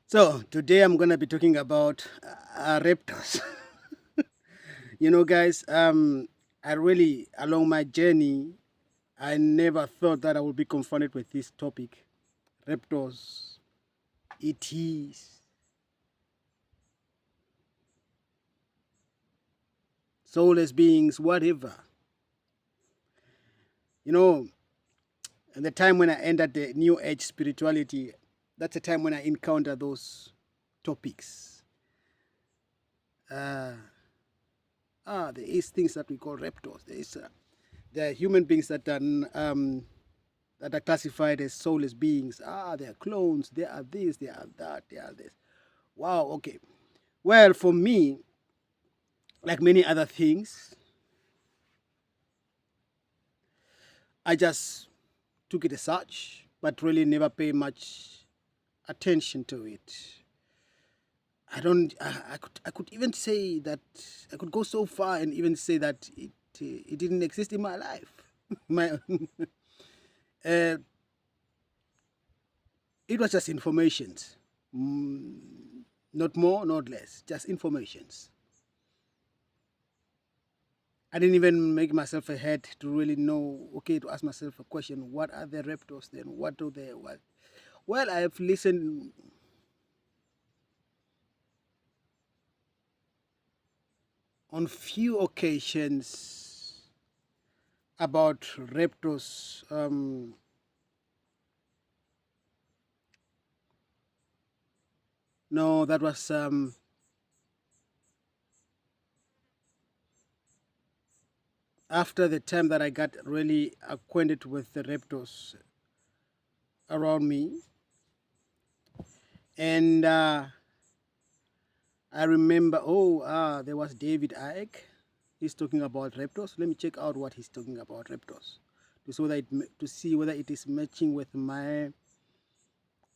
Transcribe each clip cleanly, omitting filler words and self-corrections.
So today I'm gonna be talking about raptors. Guys, I really along my journey, I never thought that I would be confronted with this topic: raptors, ETs, soulless beings, whatever. You know, and the time when I entered the New Age spirituality, that's the time when I encounter those topics. Uh, there is things that we call raptors. There are human beings that are classified as soulless beings. They are clones. They are this. They are that. They are this. Wow. Okay. Well, for me, like many other things, I just took it as such, but really never pay much attention to it. I could even say that I could go so far and even say that it didn't exist in my life. my uh, it was just informations, mm, not more, not less, just informations. I didn't even make myself a head to really know, okay, to ask myself a question: what are the raptors then? What do they? What? Well, I have listened on few occasions about raptors. No, that was after the time that I got really acquainted with the raptors around me, and I remember. There was David Icke. He's talking about raptors. Let me check out what he's talking about raptors to see whether it is matching with my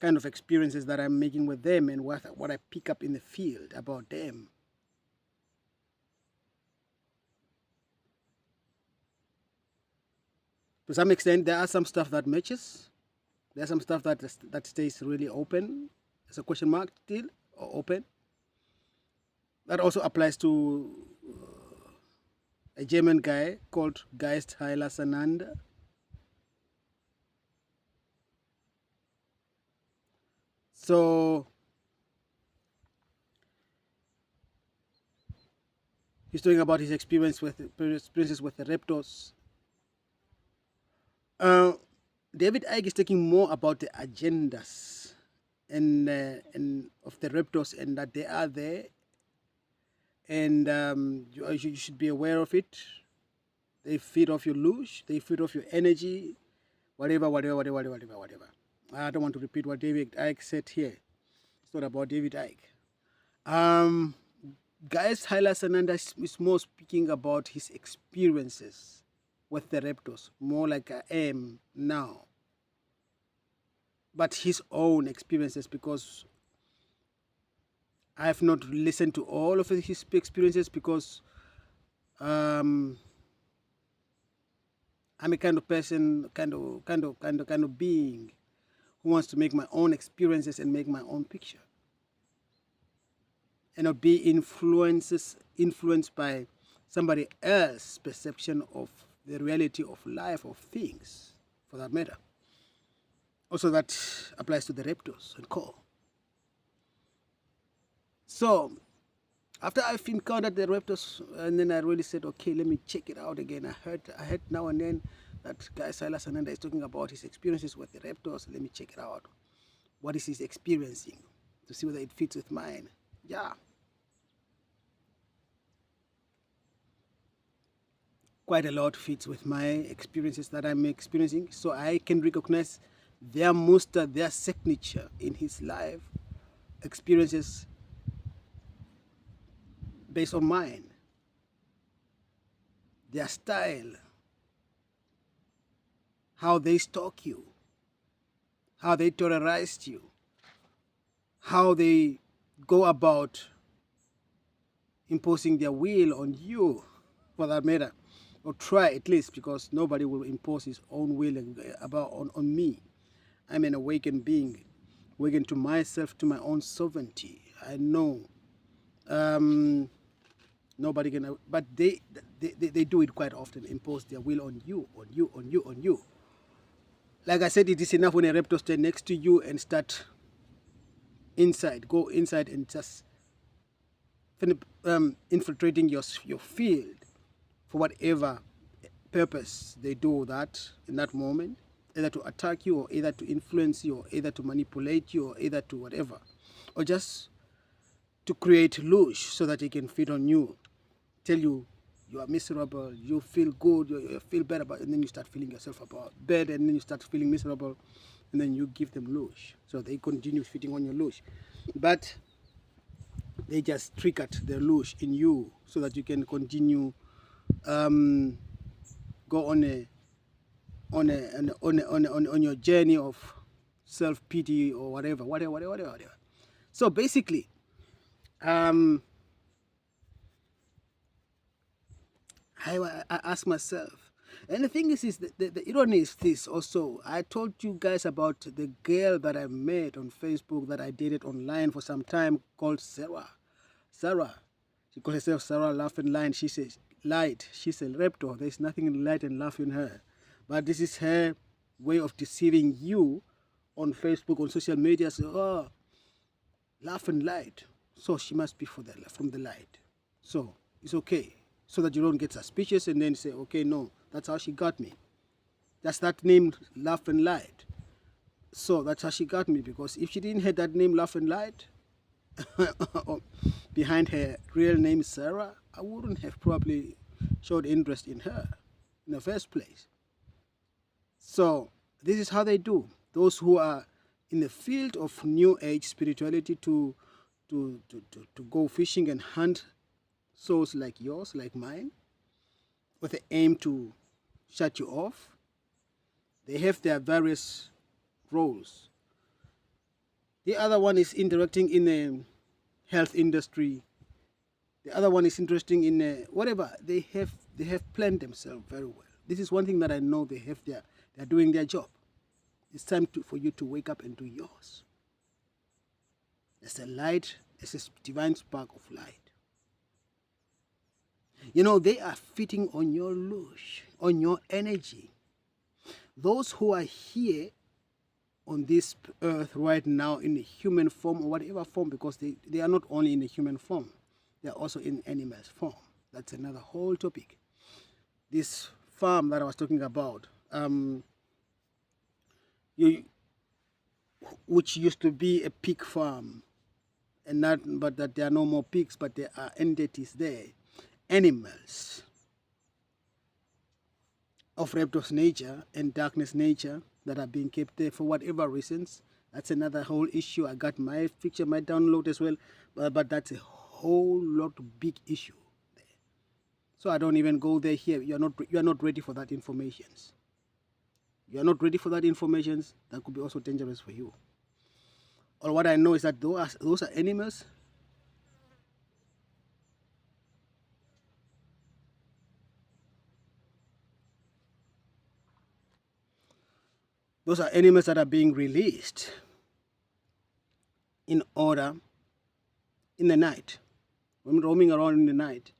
kind of experiences that I'm making with them and what I pick up in the field about them. To some extent, there are some stuff that matches. There's some stuff that stays really open. There's a question mark still or open. That also applies to a German guy called Geist Heiler Sananda. So he's talking about his experiences with the raptors. Uh, David Icke is talking more about the agendas and of the raptors and that they are there, and you should be aware of it. They feed off your lush, they feed off your energy, whatever. I don't want to repeat what David Icke said here. It's not about David Icke. Um, Guys, Haila Sananda is more speaking about his experiences with the raptors, more like I am now. But his own experiences, because I have not listened to all of his experiences, because I'm a kind of person, kind of being who wants to make my own experiences and make my own picture, and not be influenced by somebody else's perception of the reality of life, of things, for that matter. Also, that applies to the raptors and co. So, after I've encountered the raptors, and then I really said, okay, let me check it out again. I heard now and then that guy Silas Ananda is talking about his experiences with the raptors. Let me check it out. What is he experiencing, to see whether it fits with mine? Yeah, quite a lot fits with my experiences that I'm experiencing. So I can recognize their muster, their signature in his life experiences based on mine, their style, how they stalk you, how they terrorized you, how they go about imposing their will on you, for that matter, or try at least, because nobody will impose his own will on me. I'm an awakened being awaken to myself, to my own sovereignty. I know nobody can, but they do it quite often, impose their will on you, on you, on you, on you. Like I said, it is enough when a raptor stand next to you and start go inside and just infiltrating your field for whatever purpose they do that in that moment, either to attack you or either to influence you or either to manipulate you or either to whatever, or just to create lush so that they can feed on you, tell you you are miserable, you feel good, you feel bad about it, and then you start feeling yourself about bad, and then you start feeling miserable, and then you give them lush, so they continue feeding on your lush, but they just triggered the lush in you so that you can continue go on your journey of self-pity or whatever. So basically, I ask myself, and the thing is the irony is this also. I told you guys about the girl that I met on Facebook that I dated online for some time called Sarah. She calls herself Sarah Laughing Line. She says light. She's a raptor. There's nothing light and laugh in her. But this is her way of deceiving you on Facebook, on social media. So, oh, laugh and light. So she must be from the light. So it's okay. So that you don't get suspicious and then say, okay, no, that's how she got me. That's that name, Laugh and Light. So that's how she got me, because if she didn't have that name, Laugh and Light, behind her real name, Sarah, I wouldn't have probably showed interest in her in the first place. So this is how they do. Those who are in the field of New Age spirituality to go fishing and hunt souls like yours, like mine, with the aim to shut you off. They have their various roles. The other one is interacting in the health industry. The other one is interesting in whatever. They have planned themselves very well. This is one thing that I know. They're doing their job. It's time for you to wake up and do yours. There's a light. There's a divine spark of light. You know, they are feeding on your lush, on your energy. Those who are here on this earth right now in a human form or whatever form, because they are not only in a human form, they are also in animals form. That's another whole topic. This farm that I was talking about, which used to be a pig farm, but that there are no more pigs, but there are entities there. Animals of reptile nature and darkness nature that are being kept there for whatever reasons. That's another whole issue. I got my picture, my download as well, but that's a whole lot of big issue there. So I don't even go there here. You are not ready for that information. You are not ready for that information. That could be also dangerous for you. Or what I know is that those are animals. Those are animals that are being released in order in the night, when roaming around in the night,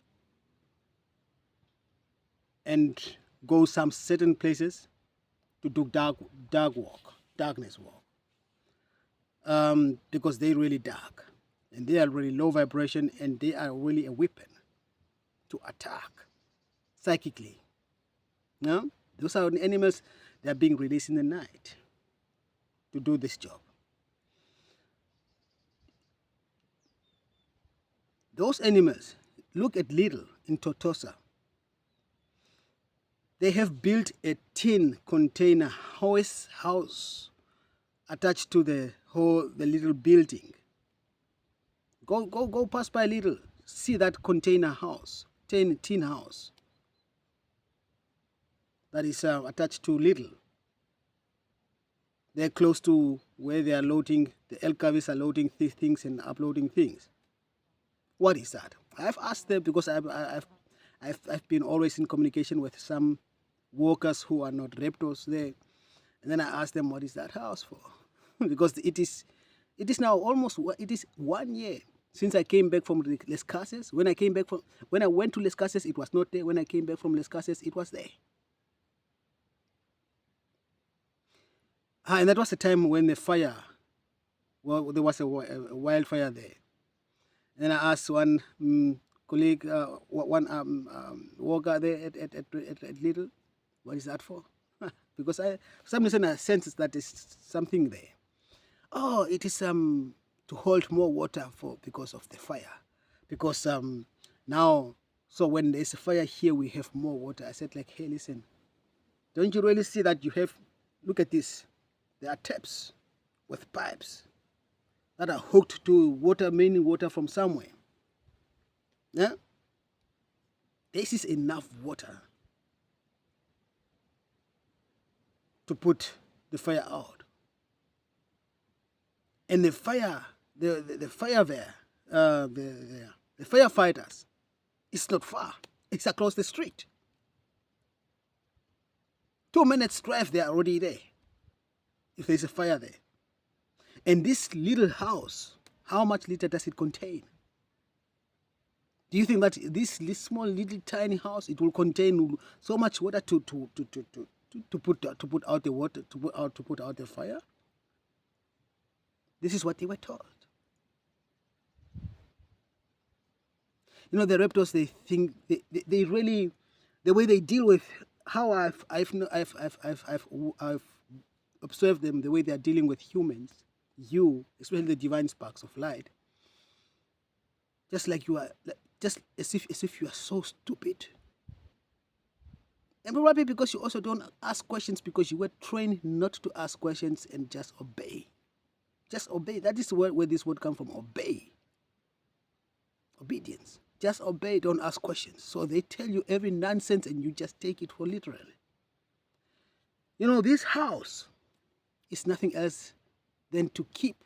and go some certain places to do darkness walk, because they're really dark and they are really low vibration and they are really a weapon to attack psychically. No, those are animals. They are being released in the night to do this job. Those animals, look at Lidl in Totosa. They have built a tin container house attached to the little building. Go pass by Lidl, see that container house, tin house that is attached to Lidl. They're close to where they are loading, the LKWs are loading things and uploading things. What is that? I've asked them, because I've been always in communication with some workers who are not raptors there. And then I asked them, what is that house for? Because it is It is now almost, it is 1 year since I came back from Les Cases. When I went to Les Cases, it was not there. When I came back from Les Cases, it was there. And that was the time when the fire, well, there was a wildfire there. And I asked one colleague, one worker there at Little, what is that for? Because for some reason I sense that there's something there. Oh, it is to hold more water because of the fire. Because now, so when there's a fire here, we have more water. I said, like, hey, listen, don't you really see that you have, look at this. There are taps with pipes that are hooked to water, mainly water from somewhere. Yeah? This is enough water to put the fire out. And the fire, the fire there, the firefighters, it's not far. It's across the street. 2 minutes drive, they are already there. If there's a fire there. And this little house, how much liter does it contain? Do you think that this small little tiny house, it will contain so much water to put out the water, to put out the fire? This is what they were told. You know, the raptors, they think they really, the way they deal with, how I've observed them, the way they are dealing with humans, you, especially the divine sparks of light, just like you are, just as if you are so stupid. And probably because you also don't ask questions, because you were trained not to ask questions and just obey. Just obey. That is where this word comes from. Obey. Obedience. Just obey, don't ask questions. So they tell you every nonsense and you just take it for literally. You know, this house is nothing else than to keep,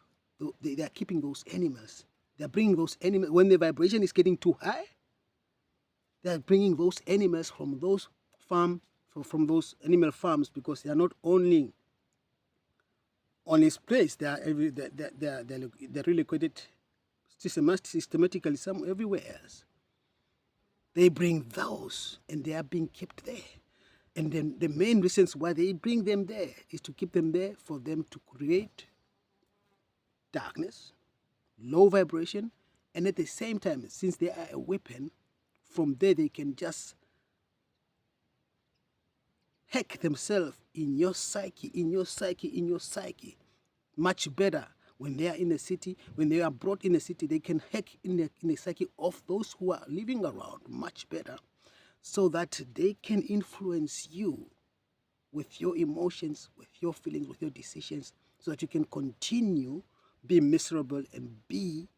they are keeping those animals. They are bringing those animals, when the vibration is getting too high, they are bringing those animals from those from those animal farms, because they are not only on this place, they're relocated systematically everywhere else. They bring those and they are being kept there. And then the main reasons why they bring them there is to keep them there, for them to create darkness, low vibration, and at the same time, since they are a weapon, from there they can just hack themselves in your psyche, much better. When they are in the city, when they are brought in the city, they can hack in the psyche of those who are living around much better, so that they can influence you with your emotions, with your feelings, with your decisions, so that you can continue be miserable and be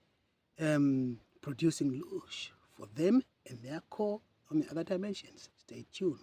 producing lush for them and their core on the other dimensions. Stay tuned.